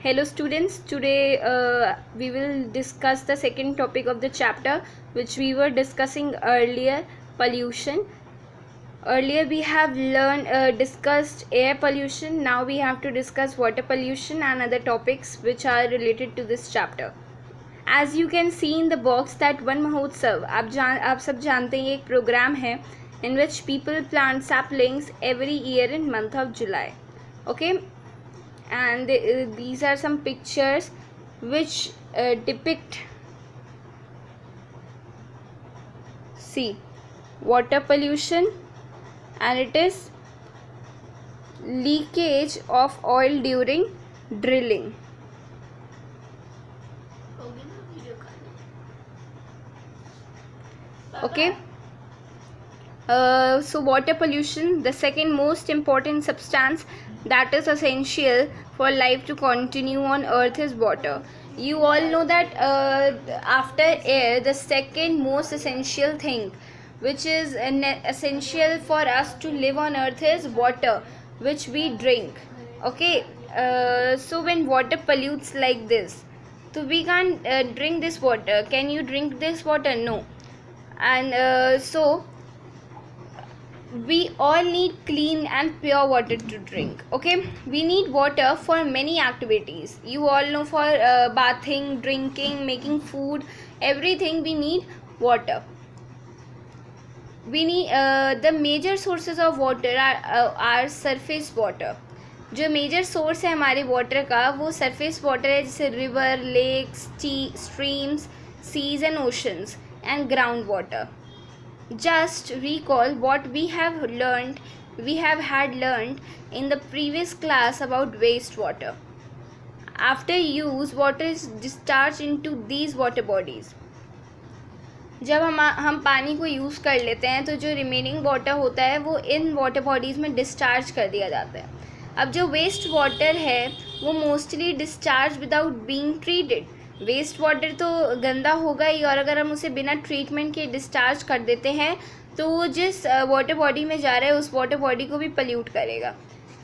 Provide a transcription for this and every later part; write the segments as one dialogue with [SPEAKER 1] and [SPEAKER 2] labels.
[SPEAKER 1] Hello students, today we will discuss the second topic of the chapter which we were discussing earlier, pollution. Earlier we have discussed air pollution. Now we have to discuss water pollution and other topics which are related to this chapter. As you can see in the box that Van Mahotsav, आप सब जानते हैं, एक program है in which people plant saplings every year in month of July. Okay, and these are some pictures which depict, see, water pollution, and it is leakage of oil during drilling. Okay, so water pollution, the second most important substance that is essential for life to continue on earth is water. You all know that after air, the second most essential thing which is essential for us to live on earth is water, which we drink. Okay, so when water pollutes like this, so we can't drink this water. Can you drink this water? No. And so we all need clean and pure water to drink. Okay, we need water for many activities. You all know, for bathing, drinking, making food, everything we need water. We need the major sources of water are surface water. जो major source है हमारे water का वो surface water है, जैसे river, lakes, streams, seas and oceans and groundwater. Just recall what we have had learned in the previous class about wastewater. After use, water is discharged into these water bodies. जब हम पानी को use कर लेते हैं तो जो remaining water होता है वो इन वाटर बॉडीज़ में डिस्चार्ज कर दिया जाता है. अब जो वेस्ट वाटर है वो mostly discharge without being treated. Waste water तो गंदा होगा ही, और अगर हम उसे बिना ट्रीटमेंट के डिस्चार्ज कर देते हैं तो वो जिस वाटर बॉडी में जा रहा है उस वाटर बॉडी को भी पल्यूट करेगा.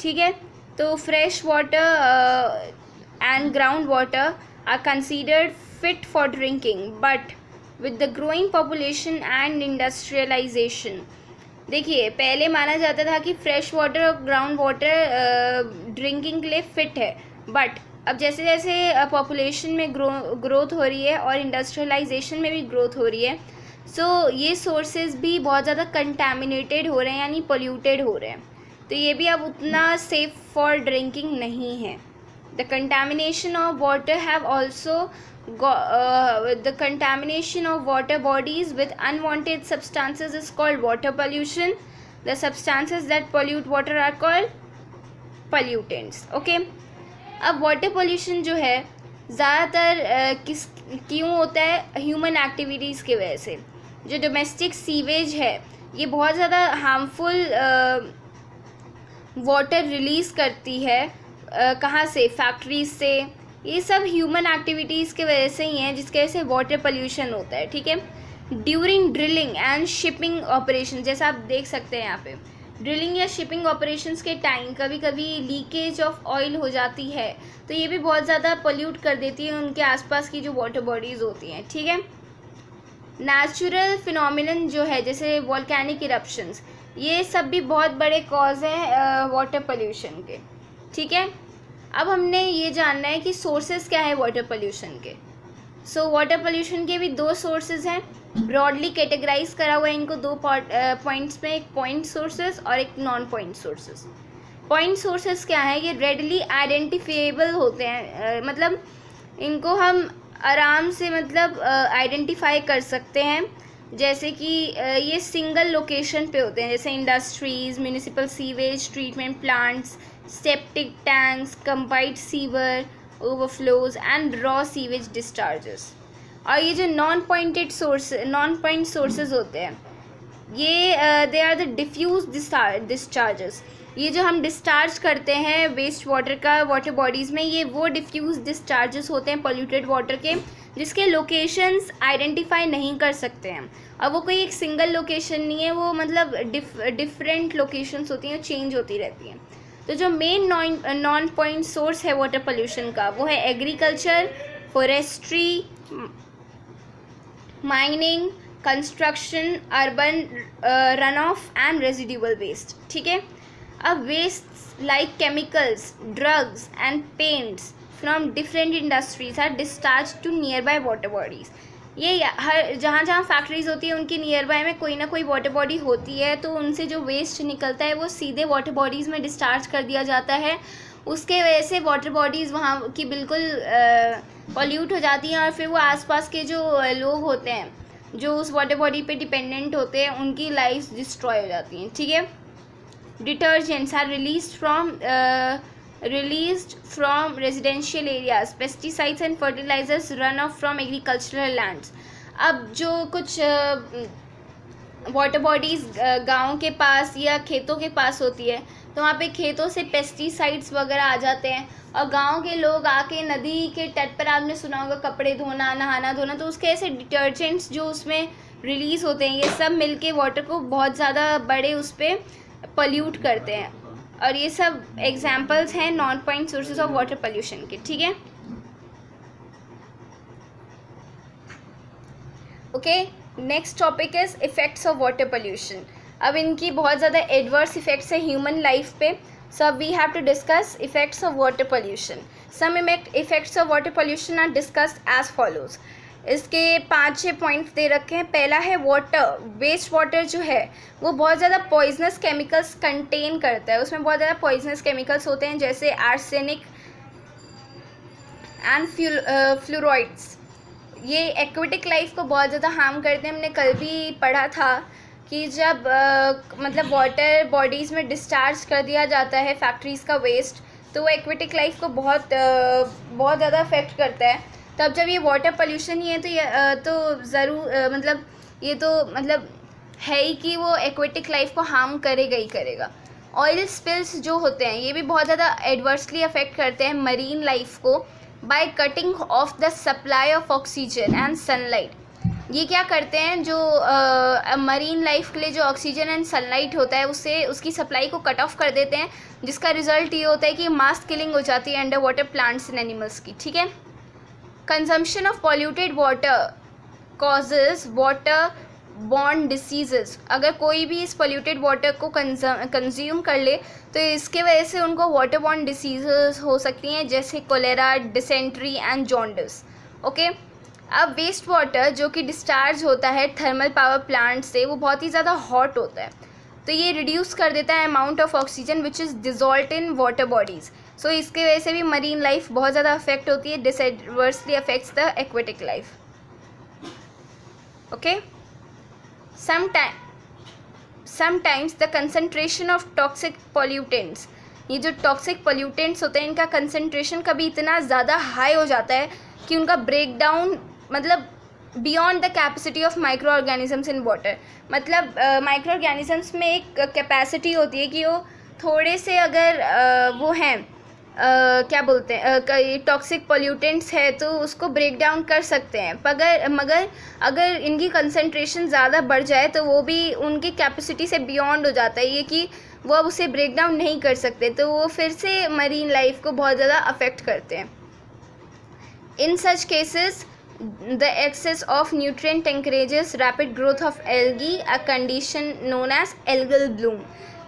[SPEAKER 1] ठीक है, तो fresh water and ground water are considered fit for drinking, but with the growing population and industrialisation. देखिए, पहले माना जाता था कि फ्रेश वाटर और ग्राउंड वाटर ड्रिंकिंग के लिए फ़िट है, बट अब जैसे जैसे पॉपुलेशन में ग्रोथ हो रही है और इंडस्ट्रियलाइजेशन में भी ग्रोथ हो रही है, सो ये सोर्सेज भी बहुत ज़्यादा कंटामिनेटेड हो रहे हैं, यानी पोल्यूटेड हो रहे हैं. तो ये भी अब उतना सेफ फॉर ड्रिंकिंग नहीं है. The contamination of water have also the contamination of water bodies with unwanted substances is called water pollution. The substances that pollute water are called pollutants. Okay, अब वाटर पोल्यूशन जो है ज़्यादातर क्यों होता है? Human activities की वजह से. जो डोमेस्टिक सीवेज है ये बहुत ज़्यादा हार्मफुल वाटर रिलीज़ करती है. कहाँ से? फैक्ट्रीज से. ये सब ह्यूमन एक्टिविटीज़ की वजह से ही हैं जिसकी वजह से वाटर पोल्यूशन होता है. ठीक है, during drilling and shipping operation, जैसा आप देख सकते हैं यहाँ पे, ड्रिलिंग या शिपिंग ऑपरेशंस के टाइम कभी कभी लीकेज ऑफ ऑयल हो जाती है, तो ये भी बहुत ज़्यादा पोल्यूट कर देती है उनके आसपास की जो वाटर बॉडीज़ होती हैं. ठीक है, नेचुरल फिनोमिनन जो है जैसे वॉल्केनिक इरप्शंस, ये सब भी बहुत बड़े कॉज हैं वाटर पोल्यूशन के. ठीक है, अब हमने ये जानना है कि सोर्सेज क्या है वाटर पोल्यूशन के. सो वाटर पोल्यूशन के भी दो सोर्सेज हैं, ब्रॉडली कैटेगराइज करा हुआ है इनको दो पॉइंट्स में, एक पॉइंट सोर्सेज और एक non point sources. Point sources क्या है? ये रेडली आइडेंटिफाइबल होते हैं, मतलब इनको हम आराम से मतलब आइडेंटिफाई कर सकते हैं. जैसे कि ये सिंगल लोकेशन पे होते हैं, जैसे industries, municipal sewage treatment plants, septic tanks, combined sewer overflows and raw sewage discharges. और ये जो नॉन पॉइंट सोर्सेज होते हैं ये they are the diffuse discharges. ये जो हम डिस्चार्ज करते हैं वेस्ट वाटर का वाटर बॉडीज़ में, ये वो डिफ्यूज डिस्चार्जेस होते हैं पोल्यूटेड वाटर के, जिसके लोकेशंस आइडेंटिफाई नहीं कर सकते हैं. अब वो कोई एक सिंगल लोकेशन नहीं है, वो मतलब डिफरेंट लोकेशंस होती हैं, चेंज होती रहती हैं. तो जो मेन नॉन पॉइंट सोर्स है वाटर पोल्यूशन का वो है agriculture, forestry, mining, construction, urban run off and residual waste. ठीक है, अब waste like chemicals, drugs and paints from different industries are discharge to nearby water bodies. ये हर जहाँ जहाँ फैक्ट्रीज होती है उनके नियर बाय में कोई ना कोई वाटर बॉडी होती है, तो उनसे जो वेस्ट निकलता है वो सीधे वाटर बॉडीज़ में डिस्चार्ज कर दिया जाता है। उसके वजह से वाटर बॉडीज़ वहाँ की बिल्कुल पॉल्यूट हो जाती हैं और फिर वो आसपास के जो लोग होते हैं जो उस वाटर बॉडी पे डिपेंडेंट होते हैं उनकी लाइफ डिस्ट्रॉय हो जाती हैं। ठीक है, detergents are released from residential areas, pesticides and fertilizers run off from agricultural lands। अब जो कुछ वाटर बॉडीज़ गाँव के पास या खेतों के पास होती है तो वहाँ पे खेतों से पेस्टिसाइड्स वगैरह आ जाते हैं और गांव के लोग आके नदी के तट पर, आपने सुना होगा, कपड़े धोना, नहाना धोना, तो उसके ऐसे डिटर्जेंट्स जो उसमें रिलीज़ होते हैं ये सब मिलके वाटर को बहुत ज़्यादा बड़े उस पर पॉल्यूट करते हैं। और ये सब एग्जाम्पल्स हैं non point sources of water pollution के। ठीक है, okay, next topic is effects of water pollution. अब इनकी बहुत ज़्यादा एडवर्स इफेक्ट्स है ह्यूमन लाइफ पे, so we have to discuss effects of water pollution. Some effects of water pollution are discussed as follows. इसके 5-6 पॉइंट्स दे रखे हैं। पहला है वाटर, वेस्ट वाटर जो है वो बहुत ज़्यादा पॉइजनस केमिकल्स कंटेन करता है, उसमें बहुत ज़्यादा पॉइजनस केमिकल्स होते हैं जैसे आर्सेनिक एंड फ्लोराइड्स। ये एक्वेटिक लाइफ को बहुत ज़्यादा हार्म करते हैं। हमने कल भी पढ़ा था कि जब मतलब वाटर बॉडीज़ में डिस्चार्ज कर दिया जाता है फैक्ट्रीज़ का वेस्ट तो वो एक्वेटिक लाइफ को बहुत ज़्यादा अफेक्ट करता है। तब जब ये वाटर पोल्यूशन ही है तो ये तो ज़रूर मतलब ये तो मतलब है ही कि वो एक्वेटिक लाइफ को हार्म करेगा ही करेगा। ऑयल स्पिल्स जो होते हैं ये भी बहुत ज़्यादा एडवर्सली अफेक्ट करते हैं मरीन लाइफ को by cutting of the supply of oxygen and sunlight. ये क्या करते हैं, जो मरीन लाइफ के लिए जो ऑक्सीजन एंड सनलाइट होता है उससे उसकी सप्लाई को कट ऑफ कर देते हैं, जिसका रिजल्ट ये होता है कि मास किलिंग हो जाती है under water plants and animals की। ठीक है, consumption of polluted water causes water borne diseases. अगर कोई भी इस पॉल्यूटेड वाटर को कंज्यूम कर ले तो इसके वजह से उनको वाटर बॉर्न डिसीजेस हो सकती हैं जैसे cholera, dysentery and jaundice. Okay, अब वेस्ट वाटर जो कि डिस्चार्ज होता है थर्मल पावर प्लांट से वो बहुत ही ज़्यादा हॉट होता है, तो ये रिड्यूस कर देता है amount of oxygen which is dissolved in water bodies. So इसके वजह से भी मरीन लाइफ बहुत ज़्यादा अफेक्ट होती है, this adversely affects the aquatic life. Okay, sometimes the concentration of toxic pollutants, ये जो टॉक्सिक पोल्यूटेंट्स होते हैं इनका कंसनट्रेशन कभी इतना ज़्यादा हाई हो जाता है कि उनका ब्रेक डाउन मतलब beyond the capacity of micro organisms in water. मतलब माइक्रो ऑर्गेनिजम्स में एक कैपेसिटी होती है कि वो थोड़े से अगर वो हैं क्या बोलते हैं टॉक्सिक पोल्यूटेंट्स है तो उसको ब्रेक डाउन कर सकते हैं, मगर अगर इनकी कंसंट्रेशन ज़्यादा बढ़ जाए तो वो भी उनकी कैपेसिटी से बियॉन्ड हो जाता है ये कि वो अब उसे ब्रेक डाउन नहीं कर सकते, तो वो फिर से मरीन लाइफ को बहुत ज़्यादा अफेक्ट करते हैं। In such cases the excess of nutrient encourages rapid growth of algae, a condition known as algal bloom.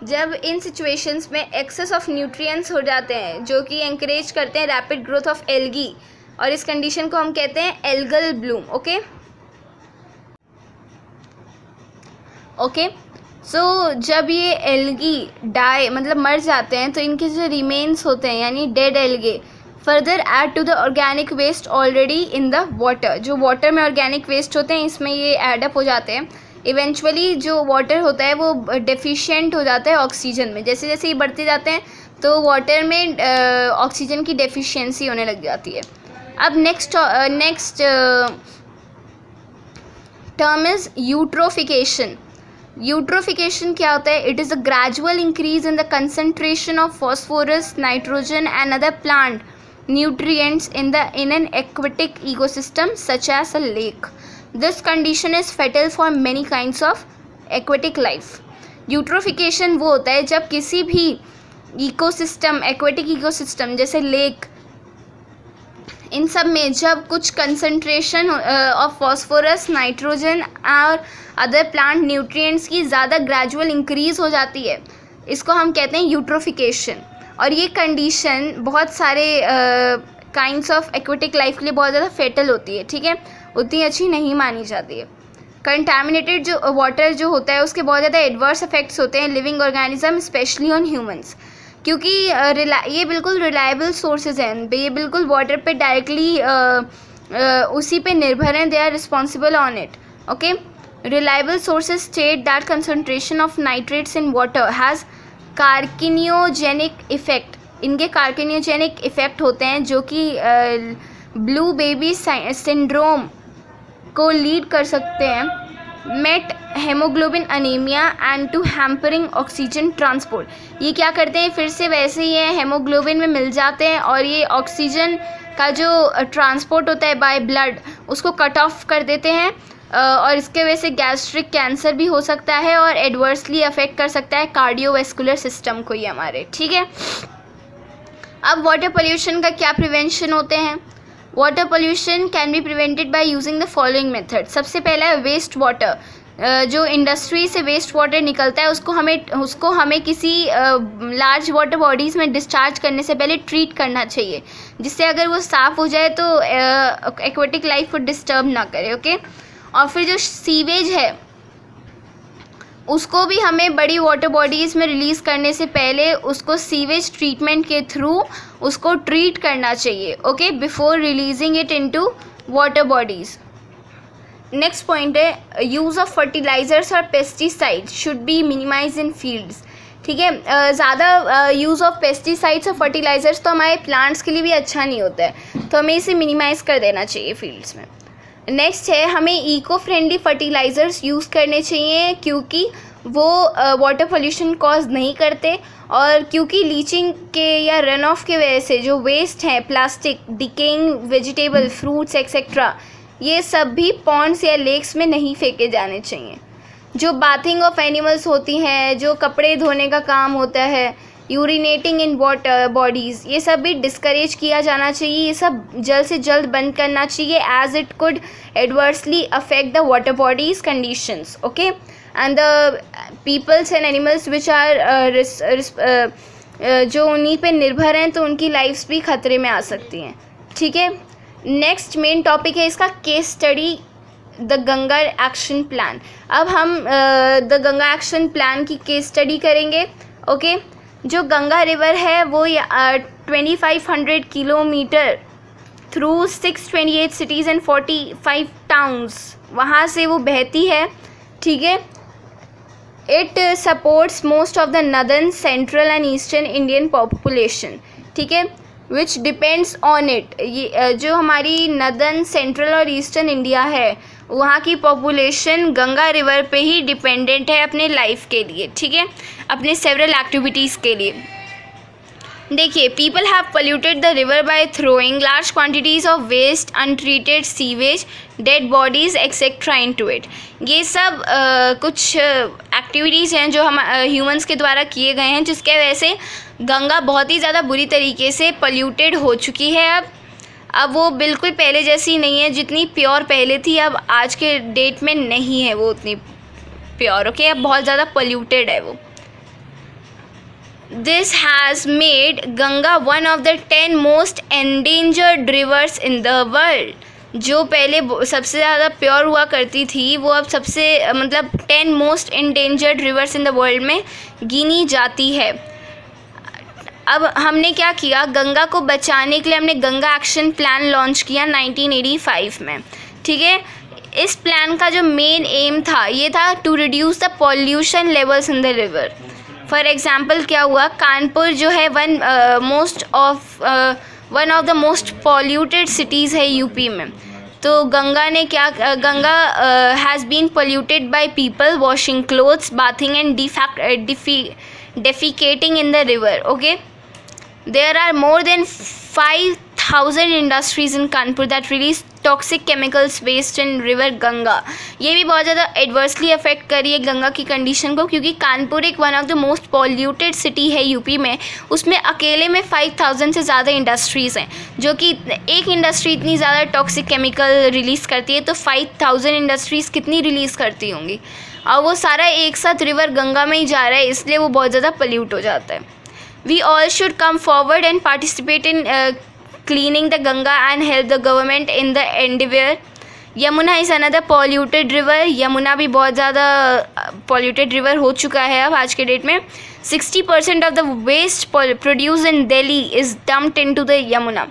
[SPEAKER 1] जब इन सिचुएशंस में एक्सेस ऑफ न्यूट्रिएंट्स हो जाते हैं जो कि एंकरेज करते हैं रैपिड ग्रोथ ऑफ एल्गी, और इस कंडीशन को हम कहते हैं एल्गल ब्लूम। ओके, सो जब ये एल्गी डाई मतलब मर जाते हैं तो इनके जो रिमेन्स होते हैं यानी dead algae further add to the organic waste already in the water. जो वाटर में ऑर्गेनिक वेस्ट होते हैं इसमें ये एडअप हो जाते हैं। इवेंचुअली जो वाटर होता है वो डेफिशिएंट हो जाता है ऑक्सीजन में, जैसे जैसे ये बढ़ते जाते हैं तो वाटर में ऑक्सीजन की डेफिशिएंसी होने लग जाती है। अब next term is eutrophication. Eutrophication क्या होता है? It is a gradual increase in the concentration of phosphorus, nitrogen and other plant nutrients in an aquatic ecosystem such as a lake. This condition is fatal for many kinds of aquatic life. Eutrophication वो होता है जब किसी भी ecosystem, aquatic ecosystem जैसे lake, इन सब में जब कुछ कंसंट्रेशन ऑफ फॉस्फोरस, नाइट्रोजन और अदर प्लांट न्यूट्रिएंट्स की ज़्यादा ग्रेजुअल इंक्रीज हो जाती है, इसको हम कहते हैं यूट्रोफिकेशन। और ये कंडीशन बहुत सारे काइंड्स ऑफ एक्वेटिक लाइफ के लिए बहुत ज़्यादा फेटल होती है, ठीक है, उतनी अच्छी नहीं मानी जाती है। कंटामिनेटेड जो वाटर जो होता है उसके बहुत ज़्यादा एडवर्स इफेक्ट्स होते हैं living organism, specially on humans, क्योंकि ये बिल्कुल रिलायबल सोर्सेज हैं, ये बिल्कुल वाटर पे डायरेक्टली उसी पे निर्भर हैं, they are responsible on it. Okay, reliable sources state that concentration of nitrates in water has carcinogenic effect, इनके कार्किनियोजेनिक इफेक्ट होते हैं जो कि ब्लू बेबी सिंड्रोम को लीड कर सकते हैं, methaemoglobin anaemia and to hampering oxygen transport. ये क्या करते हैं, फिर से वैसे ही है, हेमोग्लोबिन में मिल जाते हैं और ये ऑक्सीजन का जो ट्रांसपोर्ट होता है बाय ब्लड उसको कट ऑफ कर देते हैं, और इसके वजह से गैस्ट्रिक कैंसर भी हो सकता है और एडवर्सली अफेक्ट कर सकता है कार्डियोवैस्कुलर सिस्टम को ये हमारे, ठीक है। अब वाटर पोल्यूशन का क्या प्रिवेंशन होते हैं? Water pollution can be prevented by using the following method. सबसे पहला है वेस्ट वाटर, जो इंडस्ट्री से वेस्ट वाटर निकलता है उसको हमें किसी लार्ज वाटर बॉडीज़ में डिस्चार्ज करने से पहले ट्रीट करना चाहिए, जिससे अगर वो साफ़ हो जाए तो एक्वेटिक लाइफ को डिस्टर्ब ना करे। ओके, और फिर जो सीवेज है उसको भी हमें बड़ी वाटर बॉडीज़ में रिलीज़ करने से पहले उसको सीवेज ट्रीटमेंट के थ्रू उसको ट्रीट करना चाहिए, okay, before releasing it into water bodies. Next point है यूज़ ऑफ फर्टिलाइजर्स और pesticides should be minimize in fields, ठीक है। ज़्यादा यूज़ ऑफ पेस्टिसाइड्स और फर्टिलाइजर्स तो हमारे प्लांट्स के लिए भी अच्छा नहीं होता है, तो हमें इसे मिनिमाइज़ कर देना चाहिए फील्ड्स में। नेक्स्ट है हमें इको फ्रेंडली फर्टिलाइज़र्स यूज़ करने चाहिए, क्योंकि वो वाटर पोल्यूशन कॉज नहीं करते, और क्योंकि लीचिंग के या रन ऑफ के वजह से जो वेस्ट हैं, plastic, decaying vegetable, fruits etcetera, ये सब भी पॉन्ड्स या लेक्स में नहीं फेंके जाने चाहिए। जो बाथिंग ऑफ एनिमल्स होती हैं, जो कपड़े धोने का काम होता है, यूरिनेटिंग इन वाटर बॉडीज़, ये सब भी डिस्करेज किया जाना चाहिए, ये सब जल्द से जल्द बंद करना चाहिए, as it could adversely affect the water bodies conditions. Okay, and the peoples and animals which are जो उन्हीं पे निर्भर हैं, तो उनकी लाइफ्स भी खतरे में आ सकती हैं, ठीक है। नेक्स्ट मेन टॉपिक है इसका case study, the Ganga action plan. अब हम द गंगा एक्शन प्लान की केस स्टडी करेंगे। ओके, जो गंगा रिवर है वो 2500 kilometre through 628 cities and 45 towns वहाँ से वो बहती है, ठीक है। It supports most of the northern, central and eastern Indian population, ठीक है, विच डिपेंड्स ऑन इट। ये जो हमारी नदर्न, सेंट्रल और ईस्टर्न इंडिया है, वहाँ की पॉपुलेशन गंगा रिवर पे ही डिपेंडेंट है अपने लाइफ के लिए, ठीक है, अपने सेवरल एक्टिविटीज़ के लिए। देखिए, people have polluted the river by throwing large quantities of waste, untreated sewage, dead bodies etcetera into it. ये सब कुछ एक्टिविटीज़ हैं जो हम ह्यूमंस के द्वारा किए गए हैं, जिसके वजह से गंगा बहुत ही ज़्यादा बुरी तरीके से पोल्यूटेड हो चुकी है। अब वो बिल्कुल पहले जैसी नहीं है, जितनी प्योर पहले थी अब आज के डेट में नहीं है वो उतनी प्योर। ओके, अब बहुत ज़्यादा पोल्यूटेड है वो। This has made Ganga one of the 10 most endangered reverse in the world. जो पहले सबसे ज़्यादा प्योर हुआ करती थी, वो अब सबसे 10 most endangered reverse in the world में गिनी जाती है। अब हमने क्या किया, गंगा को बचाने के लिए हमने गंगा एक्शन प्लान लॉन्च किया 1985 में, ठीक है। इस प्लान का जो मेन एम था, ये था to reduce the pollution levels in the river. For example क्या हुआ, कानपुर जो है one of the most polluted cities है यूपी में, तो गंगा ने क्या, Ganga has been polluted by people washing clothes, bathing and defecating in the river. Okay, there are more than 5,000 industries in Kanpur that release toxic chemicals waste in river Ganga, ये भी बहुत ज़्यादा adversely affect कर रही है गंगा की कंडीशन को, क्योंकि कानपुर एक one of the most polluted city है यूपी में। उसमें अकेले में 5000 से ज़्यादा इंडस्ट्रीज़ हैं, जो कि एक इंडस्ट्री इतनी ज़्यादा टॉक्सिक केमिकल रिलीज़ करती है तो 5000 इंडस्ट्रीज़ कितनी रिलीज़ करती होंगी, और वो सारा एक साथ रिवर गंगा में ही जा रहा है, इसलिए वो बहुत ज़्यादा पोल्यूट हो जाता है। We all should come forward and participate in cleaning the Ganga and help the government in the endeavour. Yamuna is another polluted river, Yamuna भी बहुत ज़्यादा पॉल्यूटेड रिवर हो चुका है अब आज के डेट में। 60% off the waste produce in Delhi is dumped into the Yamuna.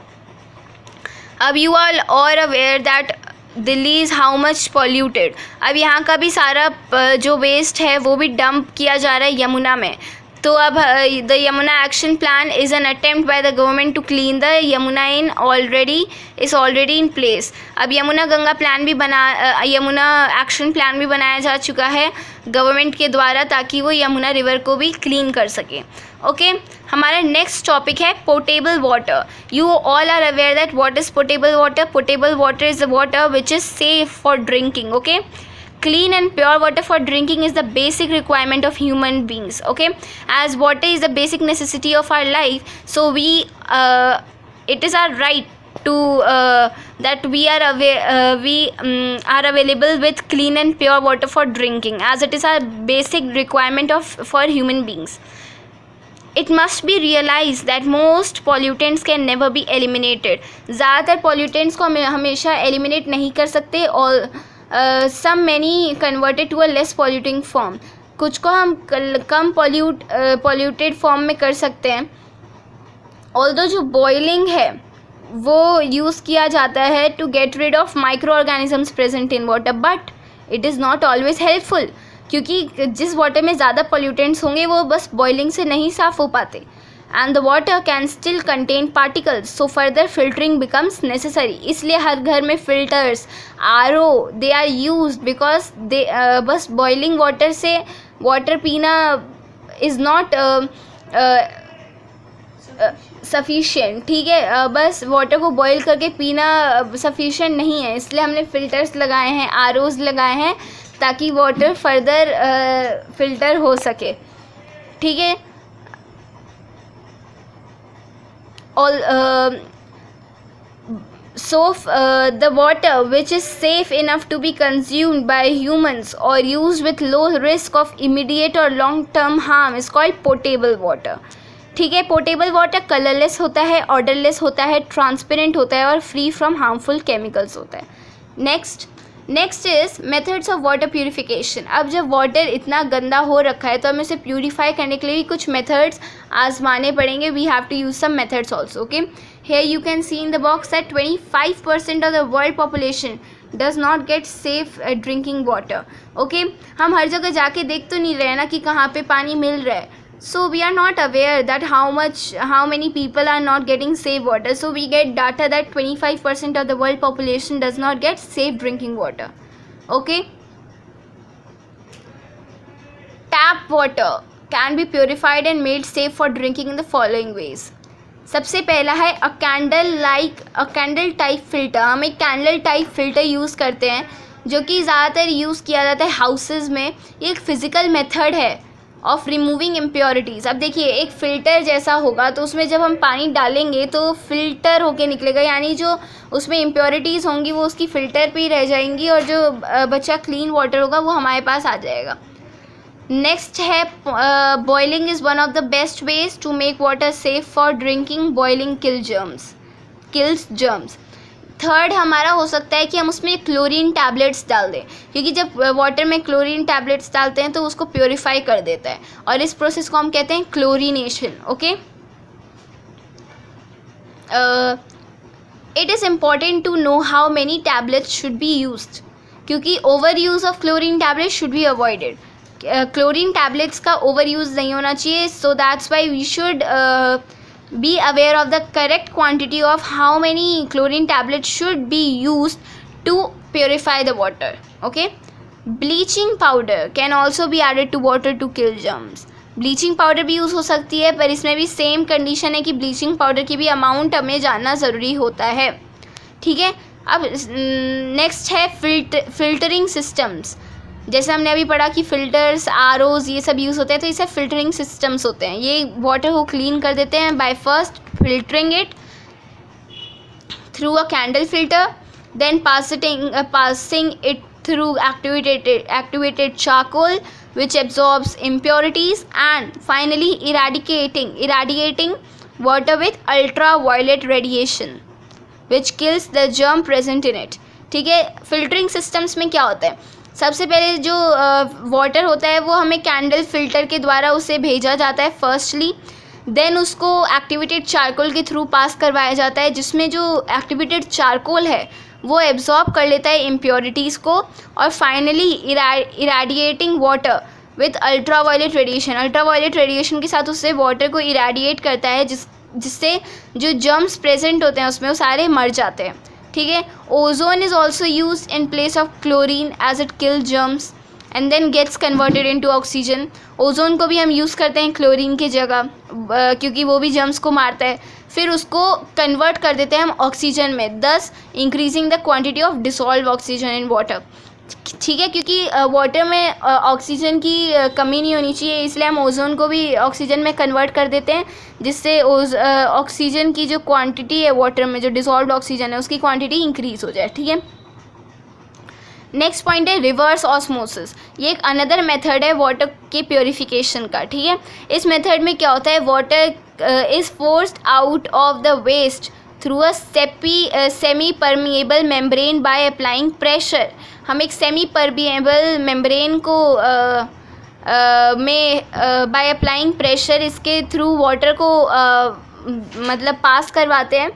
[SPEAKER 1] अब you are all aware that Delhi is how much polluted. अब यहाँ का भी सारा जो वेस्ट है वो भी डंप किया जा रहा है यमुना में। तो अब the Yamuna action plan is an attempt by the government to clean the Yamuna already in place. अब यमुना गंगा प्लान भी यमुना एक्शन प्लान भी बनाया जा चुका है गवर्नमेंट के द्वारा, ताकि वो यमुना रिवर को भी क्लीन कर सके। ओके, हमारा नेक्स्ट टॉपिक है portable water. You all are aware that what is portable water. Portable water is the water which is safe for drinking. Okay, clean and pure water for drinking is the basic requirement of human beings. Okay, as water is the basic necessity of our life, so it is our right to that we are are available with clean and pure water for drinking, as it is our basic requirement for human beings. It must be realized that most pollutants can never be eliminated. ज़्यादातर pollutants को हम हमेशा eliminate नहीं कर सकते, और some many converted to a less polluting form. कुछ को हम कम polluted form में कर सकते हैं। Although जो boiling है वो यूज़ किया जाता है to get rid of microorganisms present in water, but it is not always helpful, क्योंकि जिस वाटर में ज़्यादा pollutants होंगे वो बस boiling से नहीं साफ़ हो पाते, and the water can still contain particles, so further filtering becomes necessary. इसलिए हर घर में filters, RO they are used because they बस boiling water से water पीना is not sufficient. ठीक है, बस water को boil करके पीना sufficient नहीं है, इसलिए हमने filters लगाए हैं, ROs लगाए हैं, ताकि water further filter हो सके। ठीक है, the water which is safe enough to be consumed by humans or used with low risk of immediate or long term harm is called potable water. ठीक है, पोर्टेबल वाटर कलरलेस होता है, odourless होता है, ट्रांसपेरेंट होता है और free from harmful chemicals होता है। Next is methods of water purification. अब जब वाटर इतना गंदा हो रखा है तो हमें इसे प्यूरिफाई करने के लिए भी कुछ मेथड्स आजमाने पड़ेंगे। We have to use some methods also. Okay, here you can see in the box that 25% of the world population does not get safe drinking water. Okay, हम हर जगह जाके देख तो नहीं रहे ना कि कहाँ पे पानी मिल रहा है, so we are not aware that how many people are not getting safe water. So we get data that 25% of the world population does not get safe drinking water. Okay, tap water can be purified and made safe for drinking in the following ways. सबसे पहला है a candle type filter. हम एक candle type filter use करते हैं, जो कि ज़्यादातर यूज़ किया जाता है हाउसेज़ में। ये एक फ़िज़िकल मेथड है ऑफ रिमूविंग इम्प्योरिटीज़। अब देखिए, एक फ़िल्टर जैसा होगा तो उसमें जब हम पानी डालेंगे तो फ़िल्टर होके निकलेगा, यानी जो उसमें इम्प्योरिटीज़ होंगी वो उसकी फ़िल्टर पे ही रह जाएंगी, और जो बचा क्लीन वाटर होगा वो हमारे पास आ जाएगा। नेक्स्ट है boiling is one of the best ways to make water safe for drinking. Boiling kills germs. Third हमारा हो सकता है कि हम उसमें क्लोरीन टैबलेट्स डाल दें, क्योंकि जब वाटर में क्लोरीन टैबलेट्स डालते हैं तो उसको प्योरीफाई कर देता है, और इस प्रोसेस को हम कहते हैं chlorination. Okay, it is important to know how many tablets should be used, क्योंकि over use of chlorine tablets should be avoided. Chlorine tablets का ओवर यूज़ नहीं होना चाहिए, so that's why we should be aware of the correct quantity of how many chlorine tablets should be used to purify the water. Okay, bleaching powder can also be added to water to kill germs. Bleaching powder भी use हो सकती है, पर इसमें भी same condition है कि bleaching powder की भी अमाउंट हमें जानना ज़रूरी होता है। ठीक है, अब नेक्स्ट है फिल्टरिंग सिस्टम्स। जैसे हमने अभी पढ़ा कि फ़िल्टर्स, आरओज़ ये सब यूज़ होते हैं, तो इससे फिल्टरिंग सिस्टम्स होते हैं। ये वाटर को क्लीन कर देते हैं by first filtering it through a candle filter, then passing it through activated charcoal which absorbs impurities, and finally irradiating water with ultraviolet radiation which kills the germ present in it। ठीक है, filtering systems में क्या होता है, सबसे पहले जो water होता है वो हमें कैंडल फिल्टर के द्वारा उसे भेजा जाता है फर्स्टली, देन उसको एक्टिवेटेड चारकोल के थ्रू पास करवाया जाता है, जिसमें जो एक्टिवेटेड चारकोल है वो एब्जॉर्ब कर लेता है इम्प्योरिटीज़ को, और finally irradiating water with ultraviolet radiation, ultraviolet radiation के साथ उससे वाटर को इराडिएट करता है, जिससे जो जर्म्स प्रेजेंट होते हैं उसमें वो सारे मर जाते हैं। ठीक है, ozone is also use in place of chlorine as it kill germs and then gets converted into oxygen. Ozone को भी हम यूज़ करते हैं क्लोरीन की जगह, क्योंकि वो भी जर्म्स को मारता है, फिर उसको कन्वर्ट कर देते हैं हम ऑक्सीजन में, दस increasing the quantity of dissolve oxygen in water. ठीक है, क्योंकि वाटर में ऑक्सीजन की कमी नहीं होनी चाहिए, इसलिए हम ओजोन को भी ऑक्सीजन में कन्वर्ट कर देते हैं, जिससे ऑक्सीजन की जो क्वांटिटी है वाटर में, जो डिसॉल्व्ड ऑक्सीजन है उसकी क्वांटिटी इंक्रीज हो जाए। ठीक है, नेक्स्ट पॉइंट है रिवर्स ऑस्मोसिस। ये एक अनदर मेथड है वाटर के प्योरीफिकेशन का। ठीक है, इस मेथड में क्या होता है, water is forced out of the waste through a semi permeable membrane by applying pressure. हम एक सेमी परमिएबल मेम्ब्रेन को बाय अप्लाइंग प्रेशर इसके थ्रू वाटर को मतलब पास करवाते हैं।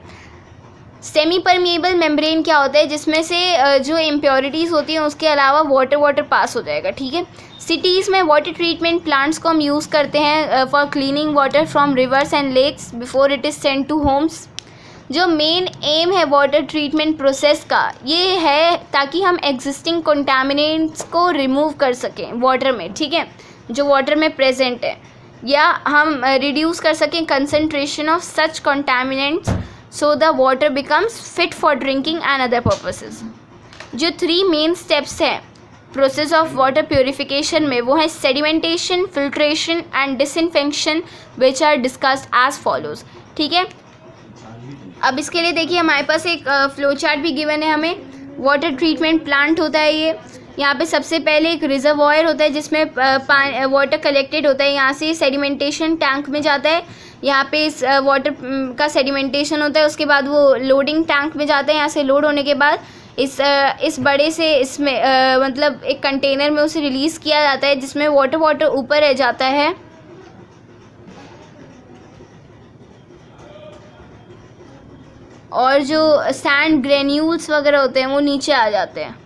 [SPEAKER 1] सेमी परमिएबल मेम्ब्रेन क्या होता है, जिसमें से जो इम्प्योरिटीज़ होती हैं उसके अलावा वाटर पास हो जाएगा। ठीक है, सिटीज़ में वाटर ट्रीटमेंट प्लांट्स को हम यूज़ करते हैं for cleaning water from rivers and lakes before it is sent to homes. जो मेन एम है वाटर ट्रीटमेंट प्रोसेस का, ये है ताकि हम एग्जिस्टिंग कंटामिनेंट्स को रिमूव कर सकें वाटर में। ठीक है, जो वाटर में प्रेजेंट है, या हम रिड्यूस कर सकें concentration of such contaminants so the water becomes fit for drinking and other purposes. जो 3 मेन स्टेप्स हैं प्रोसेस ऑफ वाटर प्योरीफिकेशन में, वो है sedimentation, filtration and disinfection, which are discussed as follows. ठीक है, अब इसके लिए देखिए हमारे पास एक फ्लो चार्ट भी गिवन है हमें। वाटर ट्रीटमेंट प्लांट होता है ये, यहाँ पे सबसे पहले एक रिजर्वॉयर होता है जिसमें वाटर कलेक्टेड होता है, यहाँ से सेडिमेंटेशन टैंक में जाता है, यहाँ पे इस वाटर का सेडिमेंटेशन होता है, उसके बाद वो लोडिंग टैंक में जाता है, यहाँ से लोड होने के बाद इस बड़े से इसमें मतलब एक कंटेनर में उसे रिलीज़ किया जाता है, जिसमें वाटर ऊपर रह जाता है, और जो सैंड ग्रेन्यूल्स वगैरह होते हैं वो नीचे आ जाते हैं।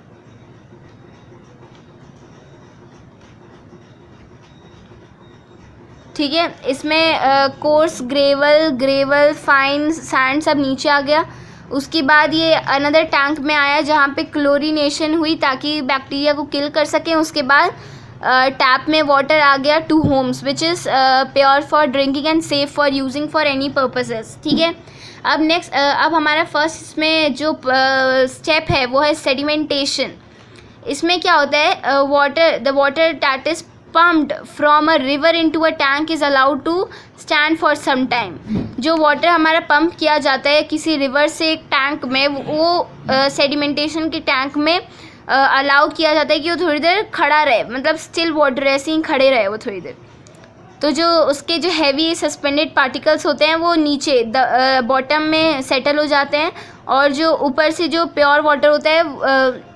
[SPEAKER 1] ठीक है, इसमें कोर्स ग्रेवल फाइन सैंड सब नीचे आ गया। उसके बाद ये अनदर टैंक में आया जहाँ पे क्लोरीनेशन हुई ताकि बैक्टीरिया को किल कर सकें। उसके बाद टैप में वाटर आ गया to homes which is pure for drinking and safe for using for any purposes. ठीक है, अब नेक्स्ट अब हमारा फर्स्ट इसमें जो स्टेप है वो है सेडिमेंटेशन। इसमें क्या होता है, the water that is pumped from a river into a tank is allowed to stand for some time। जो वाटर हमारा पंप किया जाता है किसी रिवर से एक टैंक में, वो सेडिमेंटेशन के टैंक में अलाउ किया जाता है कि वो थोड़ी देर खड़ा रहे, मतलब स्टिल वाटर ऐसे ही खड़े रहे वो थोड़ी देर। तो जो उसके जो हैवी सस्पेंडेड पार्टिकल्स होते हैं वो नीचे बॉटम में सेटल हो जाते हैं, और जो ऊपर से जो प्योर वाटर होता है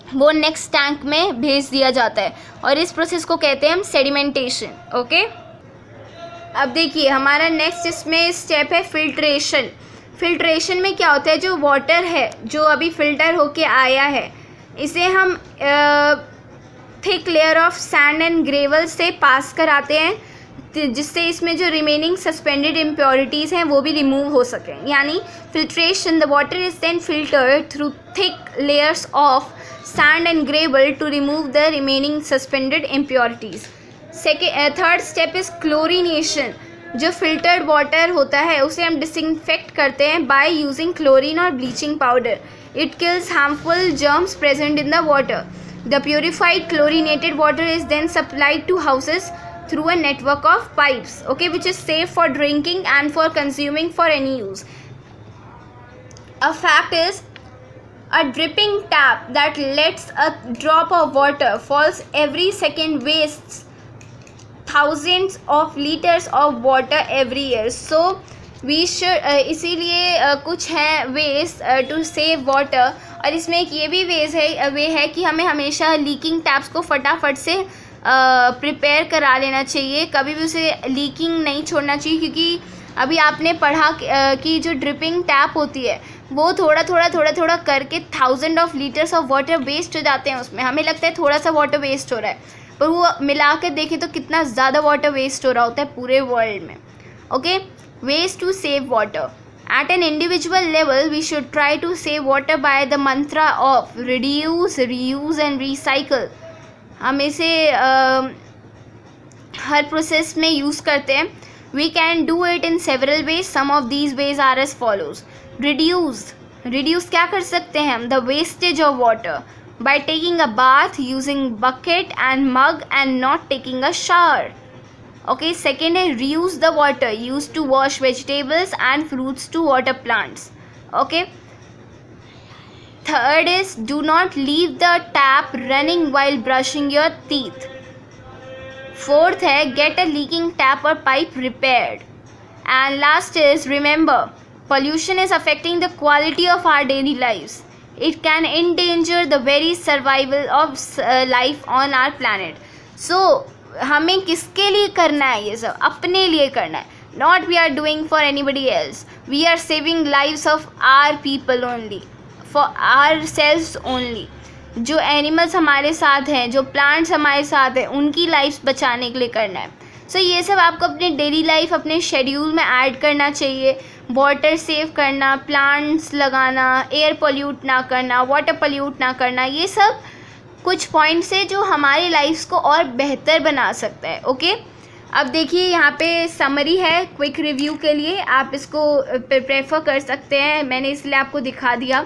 [SPEAKER 1] वो नेक्स्ट टैंक में भेज दिया जाता है, और इस प्रोसेस को कहते हैं हम सेडिमेंटेशन। ओके, अब देखिए हमारा नेक्स्ट इसमें स्टेप है फिल्ट्रेशन। फिल्ट्रेशन में क्या होता है, जो वाटर है जो अभी फिल्टर होके आया है, इसे हम thick layer of sand and gravel से पास कराते हैं, जिससे इसमें जो रिमेनिंग सस्पेंडेड इम्प्योरिटीज़ हैं वो भी रिमूव हो सकें। यानी filtration, the water is then filtered through thick layers of sand and gravel to remove the remaining suspended impurities. Third step is chlorination. जो फिल्टर्ड वाटर होता है उसे हम डिसइंफेक्ट करते हैं बाय यूजिंग क्लोरीन और bleaching powder. It kills harmful germs present in the water. The purified chlorinated water is then supplied to houses through a network of pipes, okay, which is safe for drinking and for consuming for any use. A fact is, a dripping tap that lets a drop of water falls every second wastes thousands of liters of water every year. So we should इसीलिए कुछ हैं ways to save water. और इसमें एक ये भी वे है कि हमें हमेशा लीकिंग टैप्स को फटाफट से प्रिपेयर करा लेना चाहिए. कभी भी उसे लीकिंग नहीं छोड़ना चाहिए, क्योंकि अभी आपने पढ़ा कि जो ड्रिपिंग टैप होती है वो थोड़ा थोड़ा करके 1000 of litres of water waste हो जाते हैं उसमें. हमें लगता है थोड़ा सा वाटर वेस्ट हो रहा है, पर वो मिला कर देखें तो कितना ज़्यादा वाटर वेस्ट हो रहा होता है पूरे वर्ल्ड में. Okay, ways to save water. At an individual level, we should try to save water by the mantra of reduce, reuse and recycle. हम इसे हर प्रोसेस में यूज़ करते हैं. We can do it in several ways. Some of these ways are as follows. Reduce क्या कर सकते हैं हम? The wastage of water by taking a bath, using bucket and mug and not taking a shower. Okay, second है reuse the water used to wash vegetables and fruits to water plants. Okay. Third is do not leave the tap running while brushing your teeth. Fourth है get a leaking tap or pipe repaired. And last is remember, pollution is affecting the quality of our daily lives. It can endanger the very survival of life on our planet. So हमें किसके लिए करना है ये सब? अपने लिए करना है. Not we are doing for anybody else. We are saving lives of our people only. For ourselves only. जो एनिमल्स हमारे साथ हैं, जो प्लांट्स हमारे साथ हैं, उनकी लाइफ्स बचाने के लिए करना है. सो ये सब आपको अपने डेली लाइफ अपने शेड्यूल में ऐड करना चाहिए. वाटर सेव करना, प्लांट्स लगाना, एयर पोल्यूट ना करना, वाटर पोल्यूट ना करना, ये सब कुछ पॉइंट्स है जो हमारी लाइफ्स को और बेहतर बना सकता है. ओके, अब देखिए यहाँ पे समरी है क्विक रिव्यू के लिए. आप इसको प्रेफर कर सकते हैं, मैंने इसलिए आपको दिखा दिया.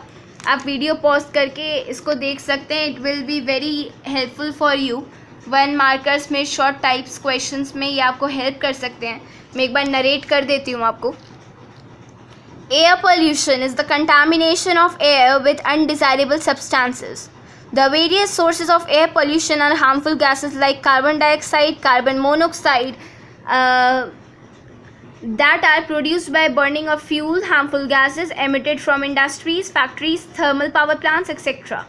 [SPEAKER 1] आप वीडियो पॉज करके इसको देख सकते हैं. It will be very helpful for you. 1 markers में शॉर्ट टाइप्स क्वेश्चंस में ये आपको हेल्प कर सकते हैं. मैं एक बार नरेट कर देती हूँ आपको. Air pollution is the contamination of air with undesirable substances. The various sources of air pollution are harmful gases like carbon dioxide, carbon monoxide, that are produced by burning of fuel, harmful gases emitted from industries, factories, thermal power plants, etc.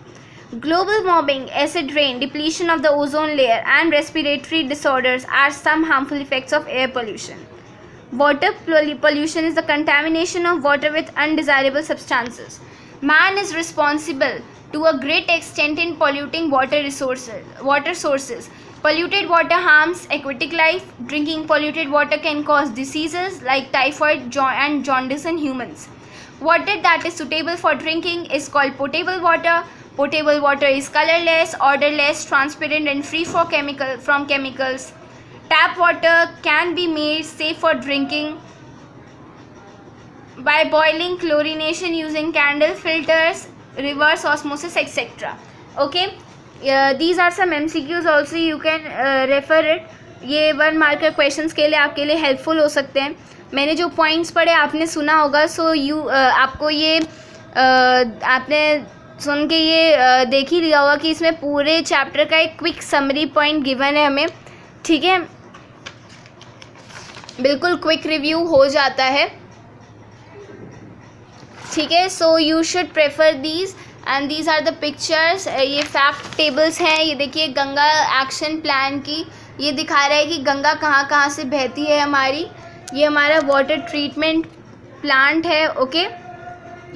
[SPEAKER 1] Global warming, acid rain, depletion of the ozone layer, and respiratory disorders are some harmful effects of air pollution. Water pollution is the contamination of water with undesirable substances. Man is responsible to a great extent in polluting water sources. Polluted water harms aquatic life. Drinking polluted water can cause diseases like typhoid and jaundice in humans. Water that is suitable for drinking is called potable water. Potable water is colorless, odorless, transparent and free from chemicals. Tap water can be made safe for drinking by boiling chlorination using candle filters, reverse osmosis, etc. Okay, these are some MCQs also. You can refer it. ये 1 marker questions के लिए आपके लिए helpful हो सकते हैं. मैंने जो पॉइंट्स पढ़े आपने सुना होगा. सो आपको ये आपने सुन के ये देख ही लिया होगा कि इसमें पूरे चैप्टर का एक क्विक समरी पॉइंट गिवन है हमें. ठीक है, बिल्कुल क्विक रिव्यू हो जाता है. ठीक है, so you should prefer these and these are the pictures. ये फैक्ट टेबल्स हैं. ये देखिए गंगा एक्शन प्लान की, ये दिखा रहा है कि गंगा कहाँ कहाँ से बहती है हमारी. ये हमारा वाटर ट्रीटमेंट प्लांट है. ओके,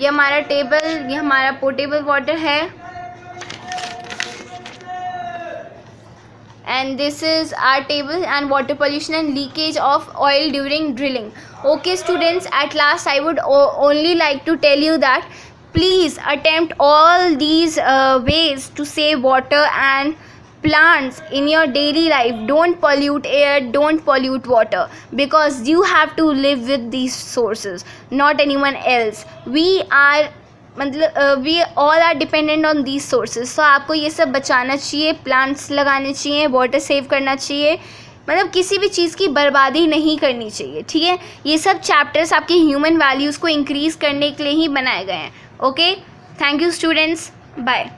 [SPEAKER 1] ये हमारा टेबल, ये हमारा पोर्टेबल वाटर है. And this is our table and water pollution and leakage of oil during drilling. Okay students, at last I would only like to tell you that please attempt all these ways to save water and plants in your daily life. Don't pollute air, don't pollute water, because you have to live with these sources, not anyone else. We all are dependent on these sources. So आपको ये सब बचाना चाहिए, plants लगाने चाहिए, water save करना चाहिए, मतलब किसी भी चीज़ की बर्बादी नहीं करनी चाहिए, ठीक है। ये सब चैप्टर्स आपकी ह्यूमन वैल्यूज़ को इंक्रीज़ करने के लिए ही बनाए गए हैं। Okay, thank you students, bye.